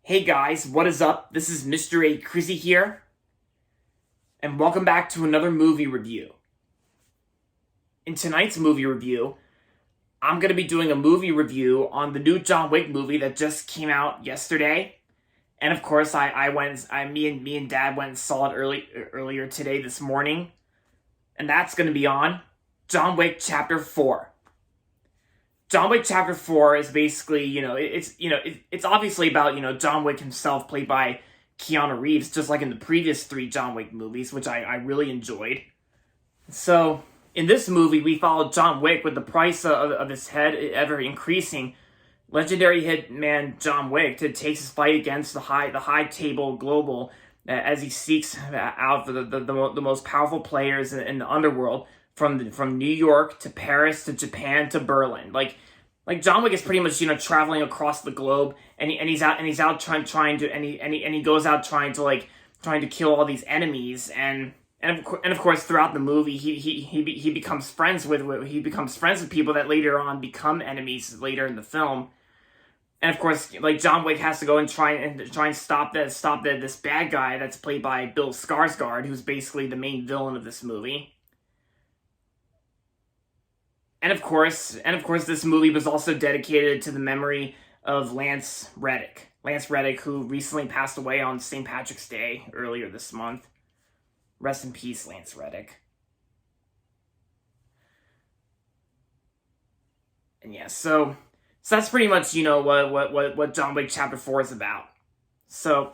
Hey guys, what is up? This is Mr. A. Crizzy here, and welcome back to another movie review. In tonight's movie review, I'm going to be doing a movie review on the new John Wick movie that just came out yesterday. And of course, me and Dad went and saw it earlier today, this morning. And that's going to be on John Wick Chapter 4. John Wick Chapter 4 is basically, it's obviously about, John Wick himself, played by Keanu Reeves, just like in the previous 3 John Wick movies, which I really enjoyed. So, in this movie, we followed John Wick with the price of his head ever increasing. Legendary hitman John Wick takes his fight against the high table global as he seeks out for the most powerful players in the underworld. From New York to Paris to Japan to Berlin, like John Wick is pretty much traveling across the globe, and he's out trying to goes out trying to kill all these enemies, and of course throughout the movie he becomes friends with people that later on become enemies later in the film. And of course, like, John Wick has to go and try and stop this bad guy that's played by Bill Skarsgård, who's basically the main villain of this movie. And of course, this movie was also dedicated to the memory of Lance Reddick. Lance Reddick, who recently passed away on St. Patrick's Day earlier this month. Rest in peace, Lance Reddick. And yeah, so that's pretty much, what John Wick Chapter 4 is about. So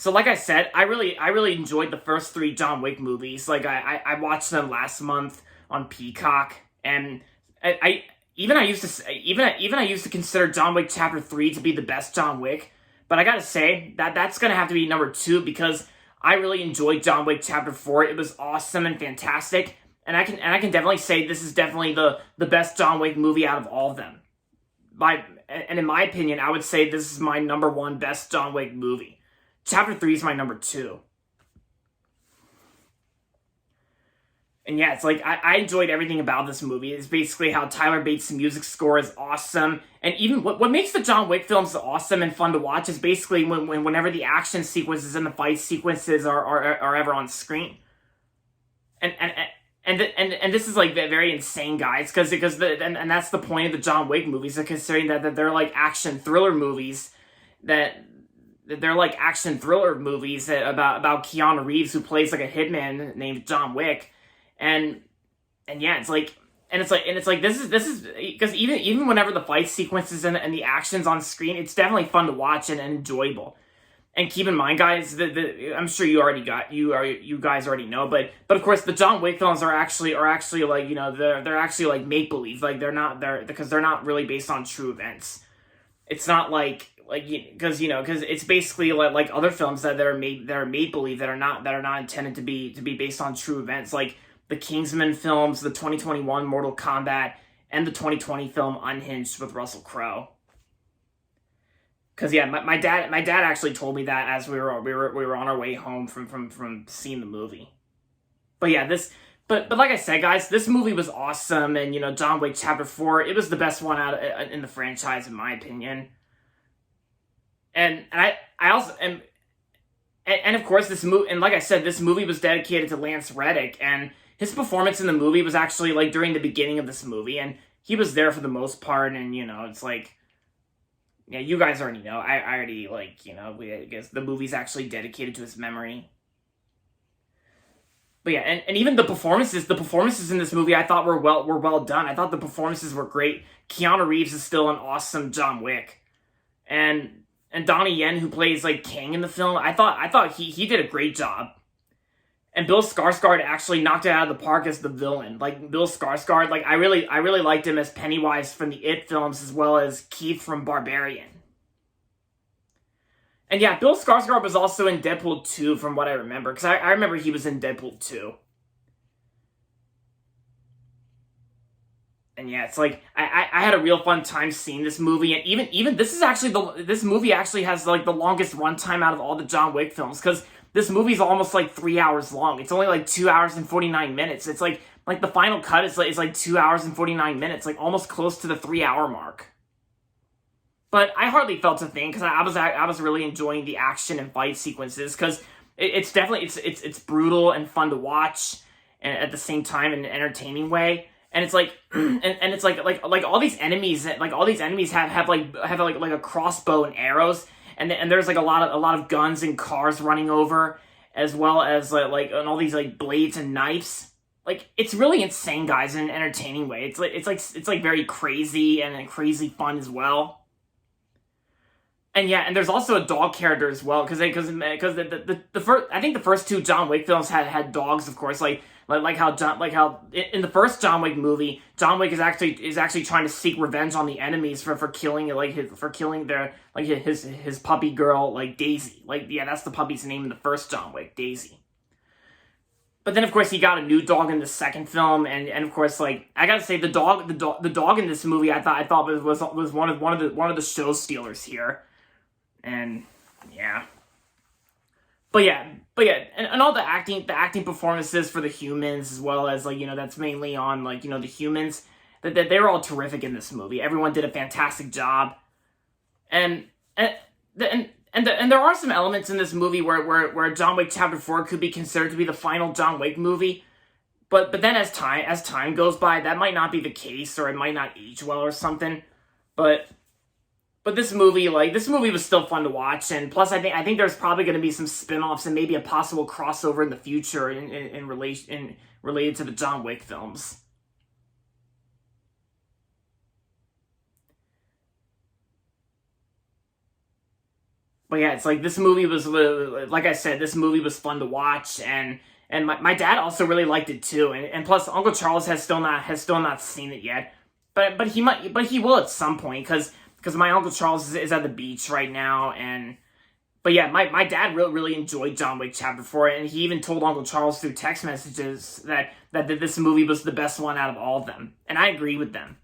like I said, I really enjoyed the first 3 John Wick movies. Like, I watched them last month on Peacock. And I used to consider John Wick Chapter 3 to be the best John Wick, but I gotta say that's gonna have to be number 2, because I really enjoyed John Wick Chapter 4. It was awesome and fantastic, and I can definitely say this is definitely the best John Wick movie out of all of them. And in my opinion, I would say this is my number 1 best John Wick movie. Chapter 3 is my number 2. And yeah, it's like, I enjoyed everything about this movie. It's basically how Tyler Bates' music score is awesome. And even what makes the John Wick films awesome and fun to watch is basically whenever the action sequences and the fight sequences are ever on screen. And this is like very insane, guys, because that's the point of the John Wick movies, considering that they're like action thriller movies about Keanu Reeves, who plays like a hitman named John Wick. And yeah, it's like this is because even whenever the fight sequences and the actions on screen, it's definitely fun to watch and enjoyable. And keep in mind, guys, I'm sure you guys already know, but of course the John Wick films are actually like, they're actually like make believe, like because they're not really based on true events. It's not because it's basically like other films that are made believe that are not intended to be based on true events, like the Kingsman films, the 2021 Mortal Kombat, and the 2020 film Unhinged with Russell Crowe. Because yeah, my dad actually told me that as we were on our way home from seeing the movie. But yeah, but like I said, guys, this movie was awesome, and John Wick Chapter 4, it was the best one out in the franchise, in my opinion. And I also and of course this movie, and like I said, this movie was dedicated to Lance Reddick, and his performance in the movie was actually like during the beginning of this movie, and he was there for the most part, and it's like, yeah, you guys already know. I already I guess the movie's actually dedicated to his memory. But yeah, and even the performances in this movie I thought were well done. I thought the performances were great. Keanu Reeves is still an awesome John Wick, and Donnie Yen, who plays like King in the film, I thought he did a great job. And Bill Skarsgård actually knocked it out of the park as the villain. Like, Bill Skarsgård, like, I really liked him as Pennywise from the It films, as well as Keith from Barbarian. And yeah, Bill Skarsgård was also in Deadpool 2, from what I remember, because I remember he was in Deadpool 2. And yeah, it's like, I had a real fun time seeing this movie, and even this movie actually has like the longest runtime out of all the John Wick films, because this movie's almost like 3 hours long. It's only like 2 hours and 49 minutes. It's like the final cut is like 2 hours and 49 minutes, like almost close to the 3 hour mark. But I hardly felt a thing because I was really enjoying the action and fight sequences because it's definitely it's brutal and fun to watch, and at the same time in an entertaining way. And it's like and it's like all these enemies have a crossbow and arrows, and there's like a lot of guns and cars running over, as well as and all these like blades and knives. Like, it's really insane, guys, in an entertaining way. It's like very crazy and crazy fun as well. And yeah, and there's also a dog character as well, because the first, I think the first two John Wick films had dogs, of course, like how in the first John Wick movie, John Wick is actually trying to seek revenge on the enemies for killing his puppy girl, like Daisy. Like, yeah, that's the puppy's name in the first John Wick, Daisy. But then, of course, he got a new dog in the second film, and of course, like, I gotta say, the dog in this movie, I thought was one of the show stealers here. And yeah, but yeah, and all the acting performances for the humans, as well as that's mainly on the humans, that they were all terrific in this movie. Everyone did a fantastic job, and there are some elements in this movie where John Wick Chapter 4 could be considered to be the final John Wick movie, but then as time goes by, that might not be the case, or it might not age well or something, But this movie was still fun to watch, and plus I think there's probably going to be some spin-offs and maybe a possible crossover in the future in related to the John Wick films. But yeah, it's like this movie was, like I said, this movie was fun to watch, and my dad also really liked it too, and plus Uncle Charles has still not seen it yet, but he will at some point, because my Uncle Charles is at the beach right now, but yeah, my dad really enjoyed John Wick Chapter 4, and he even told Uncle Charles through text messages that this movie was the best one out of all of them, and I agree with them.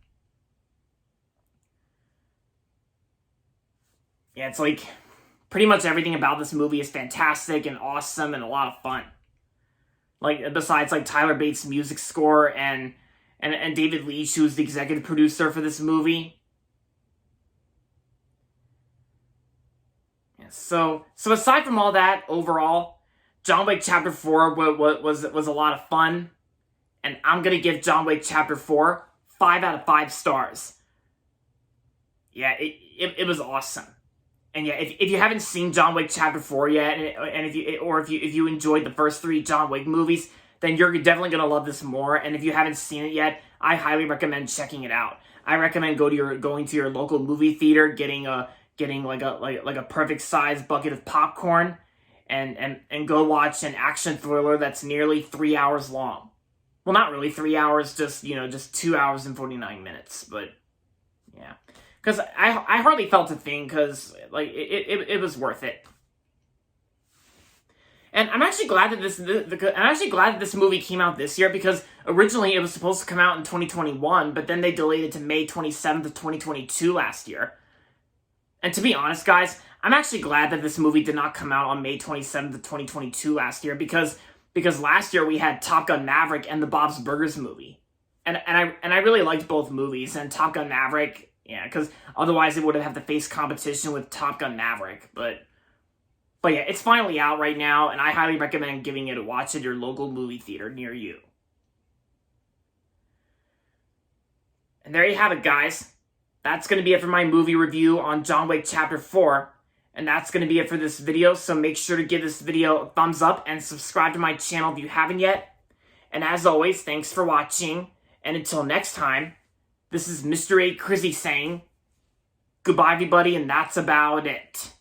Yeah, it's like, pretty much everything about this movie is fantastic and awesome and a lot of fun. Like, besides Tyler Bates' music score and David Leitch, who's the executive producer for this movie. So aside from all that, overall, John Wick Chapter 4 was a lot of fun, and I'm gonna give John Wick Chapter 4 5 out of 5 stars. Yeah, it was awesome, and yeah, if you haven't seen John Wick Chapter 4 yet, and if you enjoyed the first 3 John Wick movies, then you're definitely gonna love this more. And if you haven't seen it yet, I highly recommend checking it out. I recommend going to your local movie theater, getting like a perfect size bucket of popcorn, and go watch an action thriller that's nearly 3 hours long. Well, not really 3 hours, just 2 hours and 49 minutes. But yeah, because I hardly felt a thing, because it was worth it. And I'm actually glad that this movie came out this year, because originally it was supposed to come out in 2021, but then they delayed it to May 27th of 2022 last year. And to be honest, guys, I'm actually glad that this movie did not come out on May 27th of 2022 last year, because last year we had Top Gun Maverick and the Bob's Burgers movie. And I really liked both movies, and Top Gun Maverick, yeah, because otherwise it would have to face competition with Top Gun Maverick. But yeah, it's finally out right now, and I highly recommend giving it a watch at your local movie theater near you. And there you have it, guys. That's going to be it for my movie review on John Wick Chapter 4. And that's going to be it for this video, so make sure to give this video a thumbs up and subscribe to my channel if you haven't yet. And as always, thanks for watching, and until next time, this is Mr. A. Crizzy saying, goodbye everybody, and that's about it.